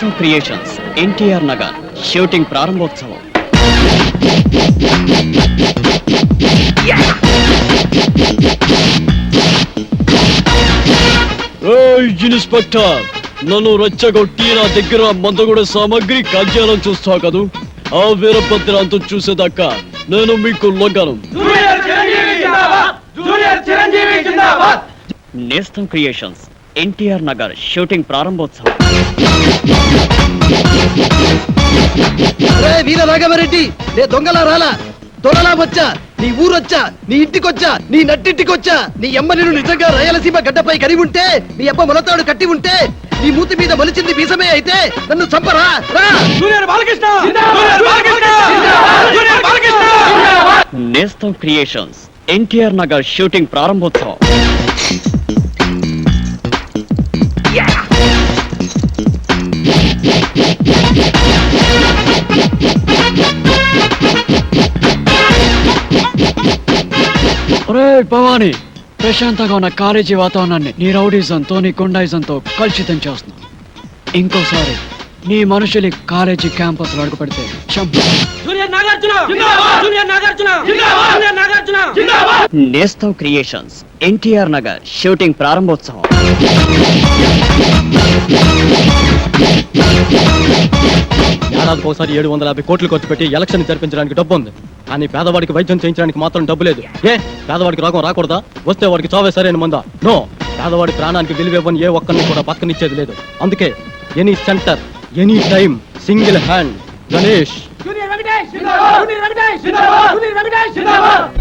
నేస్తం creations NTR Nagar shooting ప్రారంభోత్సవం. Inspector, నన్ను రెచ్చగొట్టి నా దగ్గర మందగూడ సామాగ్రి కజ్జాలం చూస్తా కదూ. ఆ వీరభద్రాంతం చూసేదాకా నేను మీకు లొంగను. నేస్తం క్రియేషన్స్ ఎన్టీఆర్ నగర్ షూటింగ్ ప్రారంభోత్సవం. వీర రాఘవరెడ్డి, నే దొంగలా రాలా, దొరలా వచ్చా, నీ ఊరొచ్చా, నీ ఇంటికొచ్చా, నీ నట్టింటికొచ్చా. నీ అమ్మ నిన్ను నిజంగా రాయలసీమ గడ్డపై కడి ఉంటే, నీ అబ్బ మొలతాడు కట్టి ఉంటే, నీ మూతి మీద మొలిచింది బీసమే అయితే నన్ను చంపరా. నేస్తం క్రియేషన్స్ ఎన్టీఆర్ నగర్ షూటింగ్ ప్రారంభోత్సవం. భవానీ, ప్రశాంతంగా ఉన్న కాలేజీ వాతావరణాన్ని నీ రౌడీజంతో నీ గుండాయిజంతో కలుషితం చేస్తున్నావు. ఇంకోసారి నీ మనుషులు కాలేజీ క్యాంపస్ లో అడుగు పెడితే నేస్తం క్రియేషన్స్ ఎన్టీఆర్ నగర్ షూటింగ్ ప్రారంభోత్సవం. ఏడాదికి ఒకసారి 750 కోట్లు ఖర్చు పెట్టి ఎలక్షన్ జరిపించడానికి డబ్బు ఉంది, కానీ పేదవాడికి వైద్యం చేయించడానికి మాత్రం డబ్బు లేదు. పేదవాడికి రోగం రాకూడదా? వస్తే వాడికి చావే సరైన మందా? నో, పేదవాడి ప్రాణానికి విలువివ్వని ఏ ఒక్కరిని కూడా పక్కనిచ్చేది లేదు. అందుకే any centre, any time, single hand Ganesh.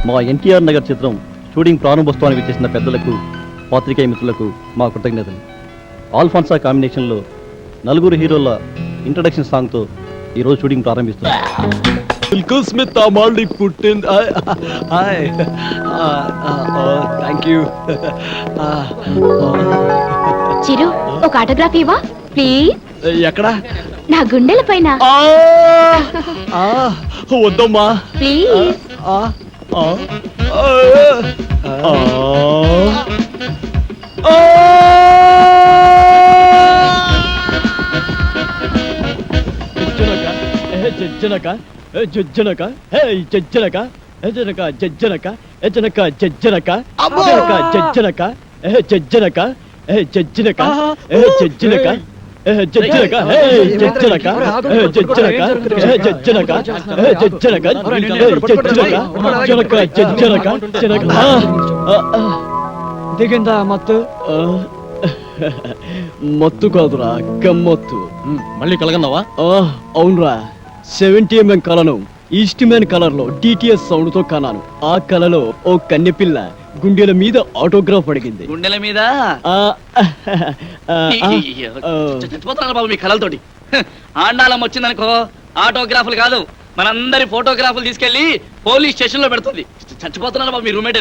మా ఎన్టీఆర్ నగర్ చిత్రం షూటింగ్ ప్రారంభోత్సవానికి చేసిన పెద్దలకు, పాత్రికేయ మిత్రులకు మా కృతజ్ఞతలు. ఆల్ఫాన్సా కాంబినేషన్లో నలుగురు హీరోల ఇంట్రడక్షన్ సాంగ్తో ఈరోజు షూటింగ్ ప్రారంభిస్తున్నాం. చిరు, ఒక ఆటోగ్రాఫ్ ఇవ్వా ప్లీజ్. ఎక్కడా? నా గుండెల పైన. వద్దమ్మా ప్లీజ్. జజ్జనక జజ్జనక జజ్జనక జజ్జనక జజ్జనక జజ్జనక జజ్జనక జజ్జనక జజ్జనక జజ్జనక జజ్జనక జజ్జనక జజ్జనక జజ్జనక జజ్జనక జజ్జనక జజ్జనక జనక. దిగిందా మత్తు? మత్తు కాదురా, గమ్మత్తు. మళ్ళీ కలగన్నావా? అవునరా, 70mm కళను ఈస్ట్ మ్యాన్ కలర్ లో డిటిఎస్ సౌండ్ తో కన్నాను. ఆ కళలో ఓ కన్నెపిల్ల గుండెల మీద ఆటోగ్రాఫ్ అడిగింది. గుండెల మీద చచ్చిపోతున్నారు బాబు మీ కళలతోటి. ఆండాలం వచ్చిందనుకో, ఆటోగ్రాఫ్లు కాదు మనందరి ఫోటోగ్రాఫ్లు తీసుకెళ్లి పోలీస్ స్టేషన్ లో పెడుతుంది. చచ్చిపోతున్నారు బాబు మీ రూమ్మేట్.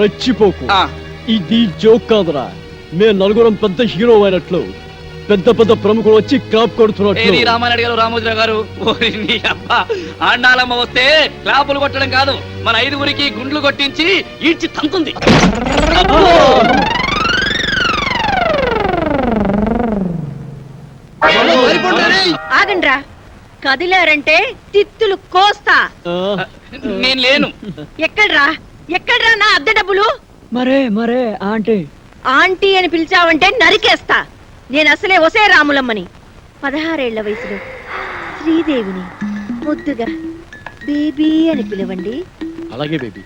రెచ్చిపోకు, ఇది జోక్ కాదురా. మేము నలుగురం పెద్ద హీరో అయినట్లు పెద్ద పెద్ద ప్రముఖులు వచ్చి క్లాప్ కొడుతున్నట్లు. రామారెడ్డి గారు, రామోజీరావు గారు, ఆండాలమ్మ వస్తే క్లాపులు కొట్టడం కాదు, మన 5గురికి గుండ్లు కొట్టించి ఈడ్చి తంతుంది. ఆగండ్రా, కదిలారంటే తిత్తులు కోస్తా. నేను లేను. ఎక్కడ్రా ఎక్కడ్రా నా అద్దె డబ్బులు? మరే ఆంటీ ఆంటీ అని పిలిచావంటే నరికేస్తా. నేను అసలే ఒసే రాములమ్మని. 16 ఏళ్ల వయసులో శ్రీదేవిని ముద్దుగా బేబీ అని పిలవండి. అలాగే బేబీ.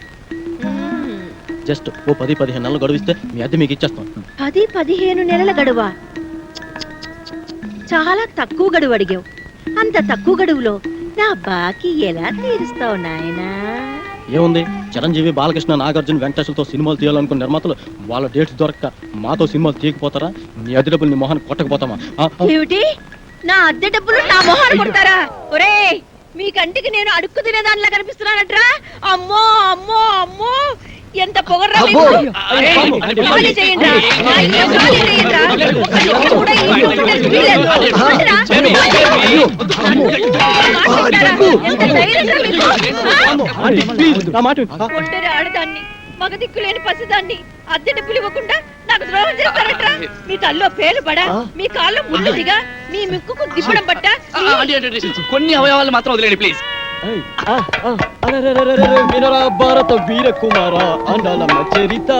జస్ట్ ఓ 10-15 నెలలు గడువిస్తే మీ అద్దె మీకు ఇచ్చేస్తాం. 10-15 నెలల గడువా? చాలా తక్కువ గడువు అడిగావు. అంత తక్కువ గడువులో నా బాకీ ఎలా తీరుస్తావు నాయనా? ఏముంది, చిరంజీవి, బాలకృష్ణ, నాగార్జున, వెంకటేశ్వరతో సినిమాలు తీయాలనుకున్న నిర్మాతలు వాళ్ళ డేట్స్ దొరక్క మాతో సినిమాలు తీయకపోతారా? నీ అద్దె డబ్బులు నీ మొహాన్ని కొట్టకపోతామా? ఏమిటి, నా అద్దె డబ్బులు నా మొహాన్ని కొడతారా? ఒరే, మీ కంటికి నేను అడుక్కు తినేదానిలా కనిపిస్తున్నానట్రా? అమ్మో అమ్మో అమ్మో, ఎంత పొగర్రా మీకు! ఖాళీ చేయండి రా. నా ఇల్లు ఖాళీ చేయండి రా. ఒక్క నిమిషం కూడా ఈ ఇంట్లో ఉండడానికి వీల్లేదు. రండిరా. ఎంత ధైర్యం రా మీకు? ఒంటరి ఆడదాన్ని మగ దిక్కులేని పసిదాన్ని అద్దె డబ్బులు ఇవ్వకుండా నాకు ద్రోహం చేస్తారట్రా మీ తల్లో పేలు పడా మీ కాళ్ళు ముందుగా మీ ముక్కుకు దిప్పడం పట్ట కొన్ని అవయవాలు మాత్రం వదిలేండి ప్లీజ్. వినరా భారత వీర కుమార అండాలమ్మ చరిత,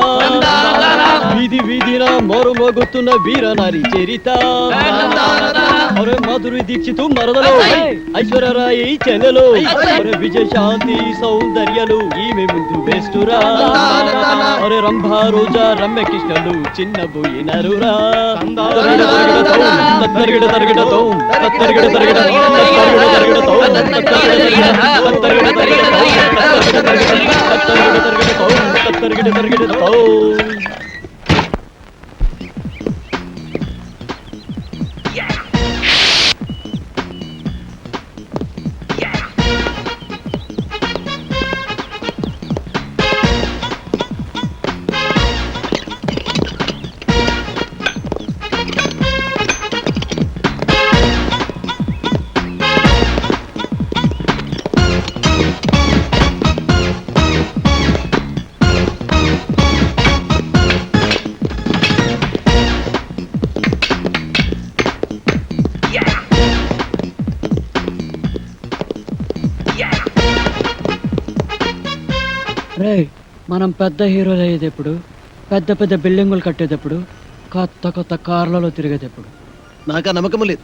వీధి వీధిన మోగుతున్న వీర నారి చరిత. అరే మాధురి దీక్షితు మరదలు, ఐశ్వర్యరాయి చెల్లెలు, అరే విజయశాంతి సౌందర్యలు ఈమె ముందు వేస్తురా. అరే రంభా రోజా రమ్య కృష్ణలు చిన్న పోయినరురా. తరిగిడ తరిగిడతో తరిగిడ తరిగిడ రే మనం పెద్ద హీరోలు అయ్యేటప్పుడు, పెద్ద పెద్ద బిల్డింగులు కట్టేటప్పుడు, కొత్త కొత్త కార్లలో తిరిగేటప్పుడు. నాకు ఆ నమ్మకం లేదు.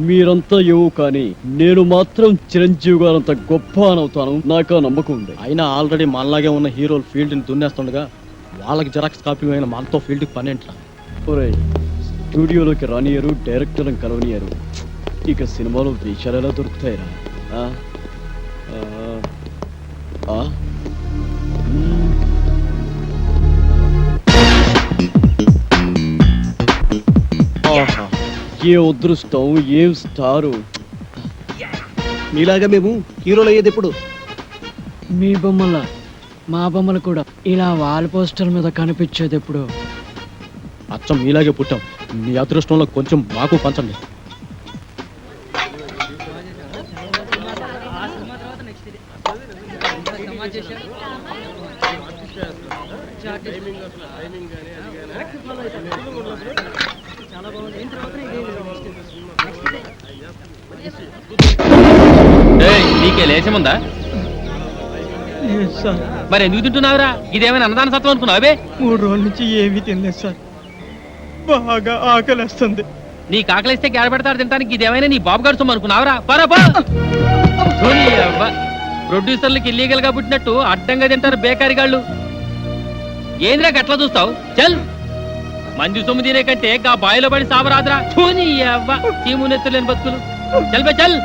మీరంతా ఏవో కానీ నేను మాత్రం చిరంజీవి గారంత గొప్ప అనవుతాను, నాకు ఆ నమ్మకం ఉంది. అయినా ఆల్రెడీ మనలాగే ఉన్న హీరోలు ఫీల్డ్ని దున్నేస్తుండగా వాళ్ళకి జెరాక్స్ కాపీ అయిన మనతో ఫీల్డ్కి పని ఏంట్రా? ఒరేయ్, స్టూడియోలోకి రానియరు, డైరెక్టర్ని కలవనియరు, ఇక సినిమాలో వేషాలు ఎలా దొరుకుతాయిరా? ఆ? ఆ? ఆ? ఆహా, ఏ అదృష్టం, ఏం స్టారు. మీలాగా మేము హీరోలు అయ్యేది ఎప్పుడు? మీ బొమ్మల మా బొమ్మలు కూడా ఇలా వాల్ పోస్టర్ మీద కనిపించేది ఎప్పుడు? అచ్చం మీలాగే పుట్టాం, మీ అదృష్టంలో కొంచెం మాకు పంచండి. నీకే లేచముందా? మరి ఎందుకు తింటున్నావురా? ఇదేమైనా అన్నదాన సత్వం అనుకున్నావే? 3 రోజుల నుంచి ఏమీ తినలేదు సార్, బాగా ఆకలిస్తుంది. నీకు ఆకలిస్తే గేడ పెడతాడు తింటానికి, ఇదేమైనా నీ బాబు గారు సొమ్ము అనుకున్నావురా? పరపా ప్రొడ్యూసర్లకు ఇల్లీగల్ గా పుట్టినట్టు అడ్డంగా తింటారు బేకారిగాళ్ళు. ఏంద్రా గట్లా చూస్తావు? చల్, మంది సొమ్ము తినే కంటే గా బాయిలో పడి సావరాదురా. చూని అవ్వ చీమునెత్తులేని బతుకులు. చల్ బే చల్.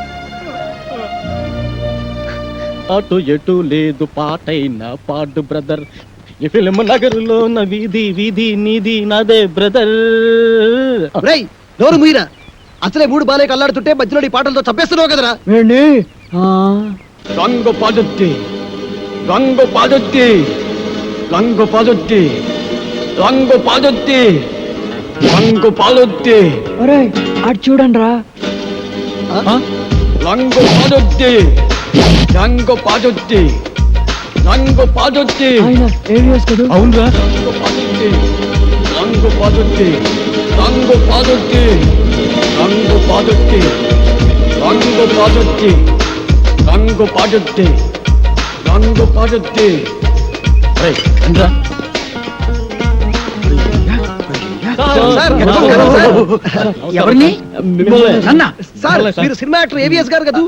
అటు ఎటు లేదు పాటైన పాడు బ్రదర్, ఈ ఫిల్మ్ నగరులో ఉన్న వీధి వీధి నీది నాదే బ్రదర్. రేయ్ నోరు మీరా, అసలే మూడు బాలే కల్లాడుతుంటే మధ్యలో ఈ పాటలతో చంపేస్తున్నావు కదరా. ఏంటి? రంగు పాదొత్తి, రంగు పాదొత్తి, రంగు పాదొత్తి, రంగు పాదొత్తి, రంగు పాదొత్తి, ఒరే అటు చూడండి రా. రంగు పాదొత్తి, రంగు పాదొత్తి, రంగు పాదొత్తి. ఆయన ఏరియాస్ కదా. అవునరా, రంగు పాదొత్తి, రంగు పాదొత్తి, రంగు పాదొత్తి, రంగు పాదొత్తి, రంగు పాదొత్తి, రంగు పాదొత్తి, రంగు పాదొత్తి. రండ్రా. సార్, ఎవరిని? మిమ్మల్ని. సార్ మీరు సినిమా యాక్టర్ ఏవిఎస్ గారు కదా.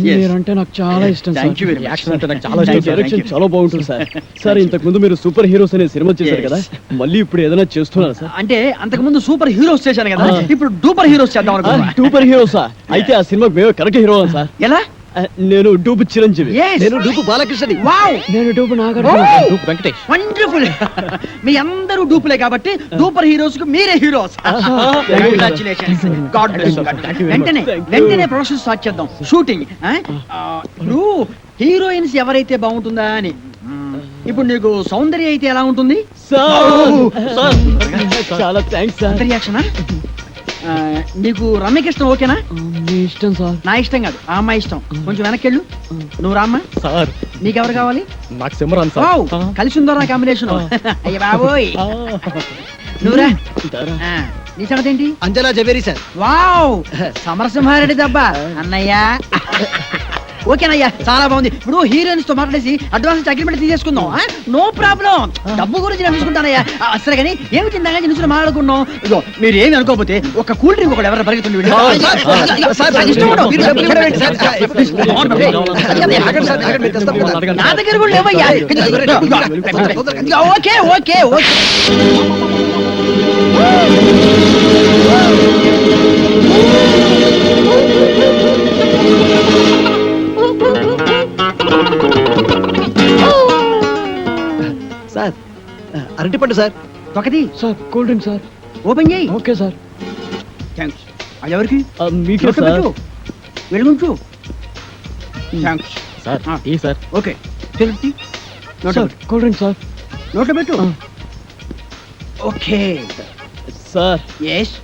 మీరంటే నాకు చాలా ఇష్టం సార్. యాక్షన్ అంటే నాకు చాలా మీ ఇష్టం సార్. డైరెక్షన్ చాలా బాగుంటుంది సార్. సార్ ఇంతకు ముందు మీరు సూపర్ హీరోస్ అనే సినిమా చేశారు కదా, మళ్ళీ ఇప్పుడు ఏదైనా చేస్తున్నారా సార్? అంటే అంతకు ముందు సూపర్ హీరోస్ చేశాను కదా, ఇప్పుడు డూపర్ హీరోస్ చేద్దాం అనుకున్నా. సూపర్ హీరోసా? అయితే ఆ సినిమాకి మేము కరెక్ట్ హీరో సార్. ఎలా? నేను డూపు చిరంజీవి. నేను డూపు బాలకృష్ణని. వావ్, నేను dupe Nagarjuna. Dupe Venkatesh. Wonderful. మీ అందరూ డూపులే కాబట్టి డూపర్ హీరోస్ కు మీరే హీరోస్. కంగ్రాచులేషన్స్. God bless. వెంటనే వెంటనే ప్రొడక్షన్ స్టార్ట్ చేద్దాం, షూటింగ్. ఇప్పుడు హీరోయిన్స్ ఎవరైతే బాగుంటుందా అని. ఇప్పుడు నీకు సౌందర్య అయితే ఎలా ఉంటుంది? సార్ చాలా థ్యాంక్స్ సార్. సౌందర్యాక్షనా? నీకు రమ్యకృష్ణ ఓకేనా? మీ ఇష్టం సార్. నా ఇష్టం కాదు, ఆ అమ్మాయి ఇష్టం. కొంచెం వెనక్కి వెళ్ళు. నువ్వు రామ్మా. సార్ నీకెవరు కావాలి? నాకు సిమరాన్ ఓ, సార్. కలిసి ఉందో కాంబినేషన్. అయ్య బాబోయ్. నువ్వురా. ఆ, నీ సంగతి ఏంటి? అంజలా జవేరి సార్. వావ్, సమరసింహారెడ్డి దెబ్బ అన్నయ్య. ఓకేనయ్యా, చాలా బాగుంది. ఇప్పుడు హీరోయిన్స్ తో మాట్లాడేసి అడ్వాన్స్ అగ్రిమెంట్ తీసేసుకుందాం. నో ప్రాబ్లం, డబ్బు గురించి నేను చూసుకుంటానయ్యా. సరే కానీ ఏమి తిందా నిలుచుని మాట్లాడుకున్నాం. ఇగో మీరు ఏమి అనుకోకపోతే ఒక కూల్ డ్రింక్ ఒకటి ఎవరైనా పరిగెత్తుంది. నా దగ్గర కూడా లేవయ్యా. Okay okay okay. సార్ అరటిపండు సార్. ఒకటి sir cool drink sir. Open చేయి. Okay sir. థ్యాంక్స్. అది ఎవరికి? మీకే నోట్లో సార్. పెట్టు. వెలుగుంచు. థ్యాంక్స్. సార్ ఆ. ఈ సార్. ఓకే, తిరుపతి నోట్లో సార్ పెట్టు. Cool drink sir. నోట్లో పెట్టు. ఓకే. సార్ ఎస్,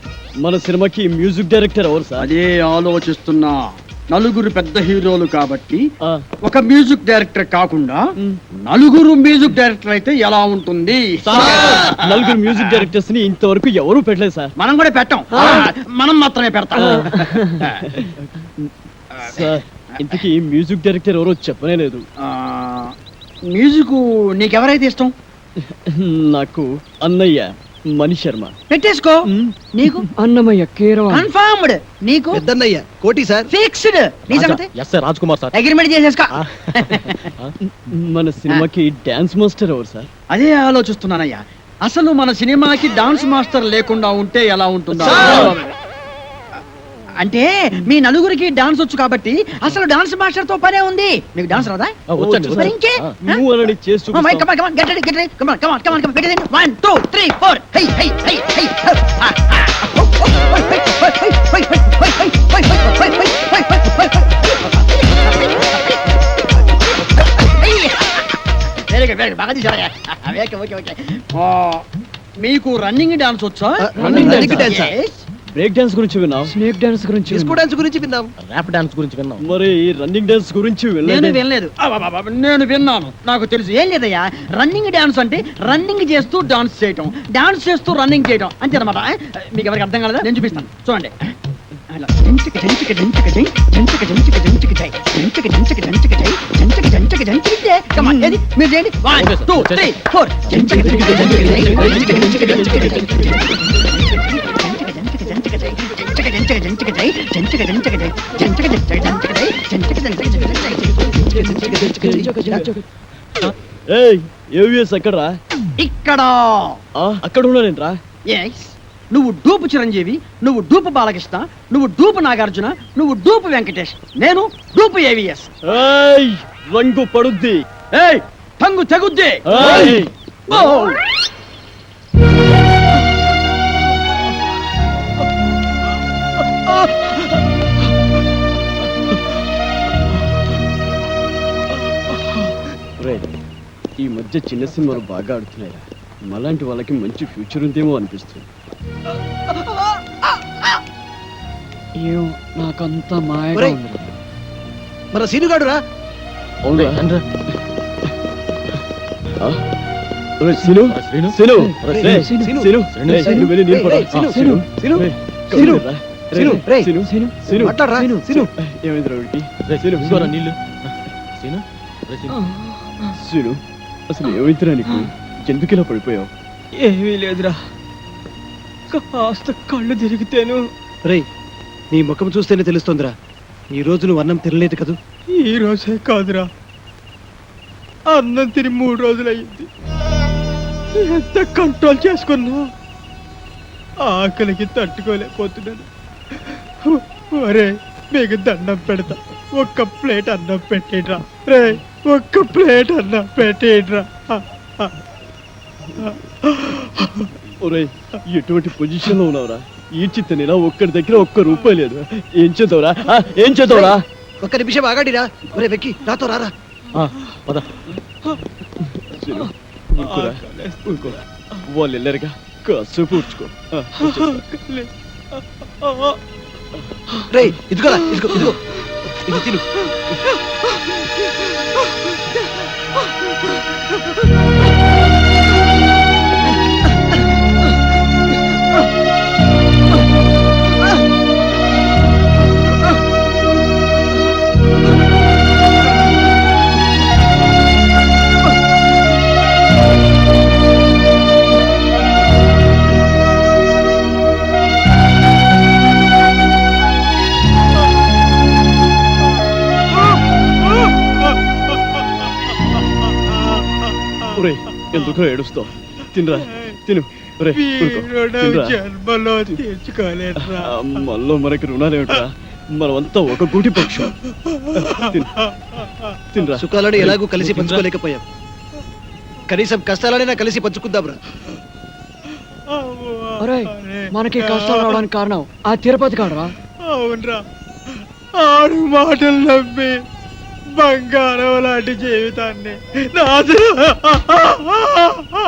మన సినిమాకి మ్యూజిక్ డైరెక్టర్ ఎవరు సార్? అదే ఆలోచిస్తున్నా. నలుగురు పెద్ద హీరోలు కాబట్టి ఆ, ఒక మ్యూజిక్ డైరెక్టర్ కాకుండా నలుగురు మ్యూజిక్ డైరెక్టర్ అయితే ఎలా ఉంటుంది? సార్, నలుగురు మ్యూజిక్ డైరెక్టర్స్ ని ఇంతవరకు ఎవరు పెట్టలేదు సార్. మనం కూడా పెట్టాం. మనం మాత్రమే పెడతాం. సార్ ఇంతకీ మ్యూజిక్ డైరెక్టర్ ఎవరో చెప్పనే లేదు. మ్యూజిక్ నీకెవరైతే ఇష్టం? నాకు అన్నయ్య మణి శర్మ. పెట్టేసుకో. నీకు? అన్నమయ్య కీరవ. కన్ఫర్మ్డ్. నీకు? పెద్దన్నయ్య కోటి సార్. ఫిక్స్డ్. నీ సంగతి? Yes sir, Raj Kumar sir. Agreement చేసేసుకో. మన సినిమాకి డాన్స్ మాస్టర్ ఎవరు సార్? అదే ఆలోచిస్తున్నానయ్యా. అసలు మన సినిమాకి డాన్స్ మాస్టర్ లేకుండా ఉంటే ఎలా ఉంటుందా? అంటే మీ నలుగురికి డాన్స్ వచ్చు కాబట్టి అసలు డాన్స్ మాస్టర్ తో పనే ఉంది. నీకు డాన్స్ రాదా? వచ్చండి. మరి ఇంకే? నువ్వు అనని చేసి Oh my, come on, come on, get ready, get ready. Come on, come on, come on, come on. Get ready. 1, 2, 3, 4. Hey, hey, hey, hey. Ah, ah. Oh, oh, hey, hey, hey, hey, hey, hey, hey, hey, hey, hey, hey, hey, hey. Very good, very good. బాగా తీసావయ్యా. Okay, okay, okay. మీకు running dance వచ్చా? Running dance. Yes. Break dance గురించి విన్నాం, snake dance గురించి. Disco dance గురించి విన్నాం. Rap dance గురించి విన్నాం. మరి రన్నింగ్ డాన్స్ గురించి నేను వినలేదు. వినలేదు. నేను విన్నాను, నాకు తెలుసు. ఏం లేదయ్యా, రన్నింగ్ డాన్స్ అంటే రన్నింగ్ చేస్తూ డాన్స్ చేయటం, డాన్స్ చేస్తూ రన్నింగ్ చేయటం అంతే అనమాట. మీకు ఎవరికి అర్థం కాలేదా? నేను చూపిస్తాను, చూడండి. అలా జంచిక జంచిక జంచిక జై, జంచిక జంచిక జంచిక జై, జంచిక జంచిక జంచిక జై, జంచిక జంచిక జంచిక జై. Come on, ఏది? మీరు చేయండి. 1, 2, 3, 4. జంచిక జంచిక జంచిక జై, జంచిక జంచిక జంచిక జై, జంచిక జై, జంచిక జంచిక జై, జంచిక జంచిక జై, జంచిక జంచిక జై. ఏయ్ ఏవిఎస్ ఎక్కడరా? ఇక్కడ. అక్కడ ఉన్నానేంట్రా? ఎస్, నువ్వు డూపు చిరంజీవి, నువ్వు డూపు బాలకృష్ణ, నువ్వు డూపు నాగార్జున, నువ్వు డూపు వెంకటేష్, నేను డూపు ఏవిఎస్. ఏయ్ రంగు పడుద్ది. ఏయ్ టంగు తెగుద్ది. ఏయ్ ఓ! రేయ్, ఈ మధ్య చిన్న సినిమాలు బాగా ఆడుతున్నాయిరా. మలాంటి వాళ్ళకి మంచి ఫ్యూచర్ ఉందేమో అనిపిస్తుంది. ఏం నాకంతా మాయగా ఒరేయ్. ఉంది. మన సీనుగాడు రా. అవునా? రండ్రా. ఆ? ఒరేయ్, సీను శ్రీను. సీను ఒరేయ్, రేయ్, సీను, సీను సీను, రేయ్, సీను, నువ్వు వెళ్ళి నీళ్ళు పట్టు. రేయ్, సీను, ఆ, సీను, సీను, రేయ్, సీను, రా. సీను, రేయ్, రేయ్, సీను, సీను, సీను, మాట్లాడరా, సీను. ఏమైందిరా వీడికి? రేయ్, సీను, ఇదిగోరా నీళ్ళు. శ్రీను, రేయ్, శ్రీను. సీను అసలు ఏమైందిరా నీకు? ఎందుకు ఇలా పడిపోయావు? ఏమీ లేదురా, కాస్త కళ్ళు తిరిగితేను. రేయ్, నీ ముఖం చూస్తేనే తెలుస్తుందిరా, ఈ రోజు నువ్వు అన్నం తినలేదు కదూ. ఈ రోజే కాదురా, అన్నం తిని 3 రోజులు అయింది. ఎంత కంట్రోల్ చేసుకున్నా ఆకలికి తట్టుకోలేకపోతున్నాను. ఒరే, మీకు దండం పెడతా, ఒక్క ప్లేట్ అన్నం పెట్టేట్రా. రే, ఒక్క ప్లేట్ అన్నం పెట్టేట్రా. ఒరేయ్, ఎటువంటి పొజిషన్ లో ఉన్నావురా? ఈడ్చి తినేలా ఒక్కడి దగ్గర ఒక్క రూపాయి లేదు. ఏం చేద్దావురా? ఏం చేద్దావురా? ఒక్క నిమిషం ఆగాడిరా. ఒరే వెక్కి, నాతో రారా. పద. సీను, ఊరుకోరా, ఊరుకో. వాళ్ళు వెళ్ళారుగా, కాసేపు ఊడ్చుకో. రేయ్ ఇదిగోరా ఇదిగో ఇదిగో ఇది తిను. ఒరే ఎందుకు ఏడుస్తావు? తినరా తిను. ఒరే ఊరుకో. తినరా. జన్మలో తెచ్చుకోలేట్రా. మళ్ళీ మనకి రుణాలేమిట్రా? మనమంతా ఒక గూటి పక్షం. తినరా. సుఖాలని ఎలాగూ కలిసి పంచుకోలేకపోయాం, కనీసం కష్టాలనైనా కలిసి పంచుకుందాంరా. ఒరే మనకి కష్టాలు రావడానికి కారణం ఆ తిరుపతి కాడరా. అవునరా, ఆడు మాటలు నమ్మి బంగారం లాంటి జీవితాన్ని నాశనం